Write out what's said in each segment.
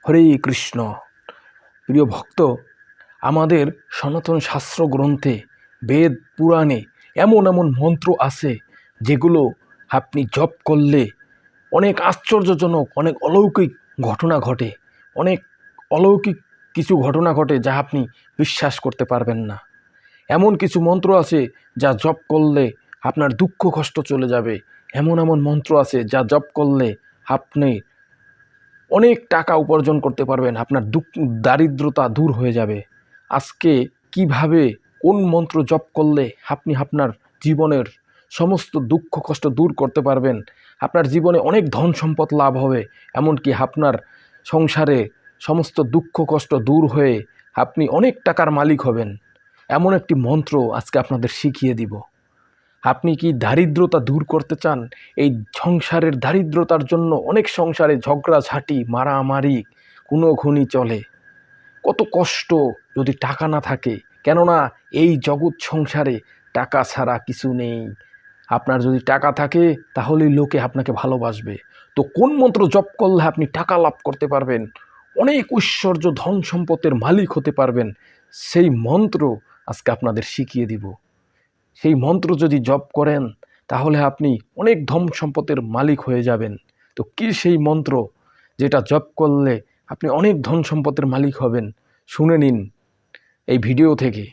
হরে কৃষ্ণ। প্রিয় ভক্ত, আমাদের সনাতন শাস্ত্র গ্রন্থে, বেদ পুরাণে এমন এমন মন্ত্র আছে যেগুলো আপনি জপ করলে অনেক আশ্চর্যজনক, অনেক অলৌকিক ঘটনা ঘটে। অনেক অলৌকিক কিছু ঘটনা ঘটে যা আপনি বিশ্বাস করতে পারবেন না। এমন কিছু মন্ত্র আছে যা জপ করলে আপনার দুঃখ কষ্ট চলে যাবে। এমন এমন মন্ত্র আছে যা জপ করলে আপনি অনেক টাকা উপার্জন করতে পারবেন, আপনার দারিদ্রতা দূর হয়ে যাবে। আজকে কিভাবে, কোন মন্ত্র জপ করলে আপনি আপনার জীবনের সমস্ত দুঃখ কষ্ট দূর করতে পারবেন, আপনার জীবনে অনেক ধন সম্পদ লাভ হবে, এমনকি আপনার সংসারে সমস্ত দুঃখ কষ্ট দূর হয়ে আপনি অনেক টাকার মালিক হবেন, এমন একটি মন্ত্র আজকে আপনাদের শিখিয়ে দিব। আপনি কি দারিদ্রতা দূর করতে চান? এই সংসারের দারিদ্রতার জন্য অনেক সংসারে ঝগড়াঝাঁটি, মারামারি খুনোখুনি চলে। কত কষ্ট যদি টাকা না থাকে। কেননা এই জগৎ সংসারে টাকা ছাড়া কিছু নেই। আপনার যদি টাকা থাকে তাহলেই লোকে আপনাকে ভালোবাসবে। তো কোন মন্ত্র জপ করলে আপনি টাকা লাভ করতে পারবেন, অনেক ঐশ্বর্য ধন সম্পদের মালিক হতে পারবেন, সেই মন্ত্র আজকে আপনাদের শিখিয়ে দিব। সেই মন্ত্র যদি জপ করেন তাহলে আপনি অনেক ধন সম্পদের মালিক হয়ে যাবেন। তো কি সেই মন্ত্র যেটা জপ করলে আপনি অনেক ধন সম্পদের মালিক হবেন? শুনে নিন এই ভিডিও থেকে।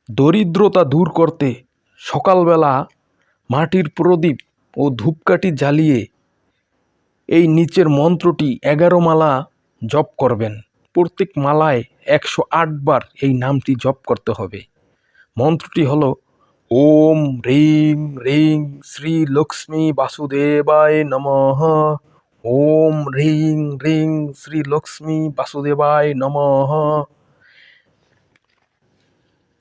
দরিদ্রতা দূর করতে সকালবেলা মাটির প্রদীপ ও ধূপকাঠি জ্বালিয়ে এই নিচের মন্ত্রটি 11 মালা জপ করবেন। প্রত্যেক মালায় 108 বার এই নামটি জপ করতে হবে। মন্ত্রটি হলো ওম হ্রিং হ্রিং শ্রী লক্ষ্মী বাসুদেবায় নমঃ। ওম হ্রিং হ্রিং শ্রী লক্ষ্মী বাসুদেবায় নমঃ।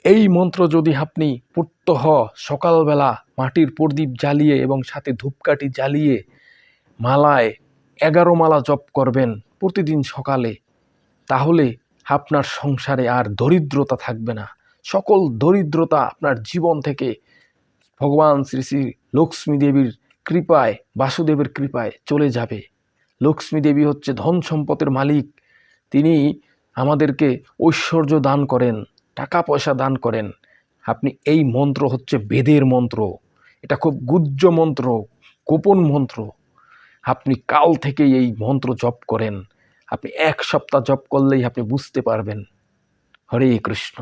এই মন্ত্র যদি আপনি প্রত্যহ সকালবেলা মাটির প্রদীপ জ্বালিয়ে এবং সাথে ধূপকাঠি জ্বালিয়ে মালায় 11 মালা জপ করবেন প্রতিদিন সকালে, তাহলে আপনার সংসারে আর দরিদ্রতা থাকবে না। সকল দরিদ্রতা আপনার জীবন থেকে ভগবান শ্রী শ্রী লক্ষ্মী দেবীর কৃপায়, বাসুদেবের কৃপায় চলে যাবে। লক্ষ্মী দেবী হচ্ছে ধন সম্পদের মালিক। তিনি আমাদেরকে ঐশ্বর্য দান করেন, টাকা পয়সা দান করেন। আপনি এই মন্ত্র হচ্ছে বেদের মন্ত্র। এটা খুব গুহ্য মন্ত্র, গোপন মন্ত্র। আপনি কাল থেকেই এই মন্ত্র জপ করেন। আপনি 1 সপ্তাহ জপ করলেই আপনি বুঝতে পারবেন। হরে কৃষ্ণ।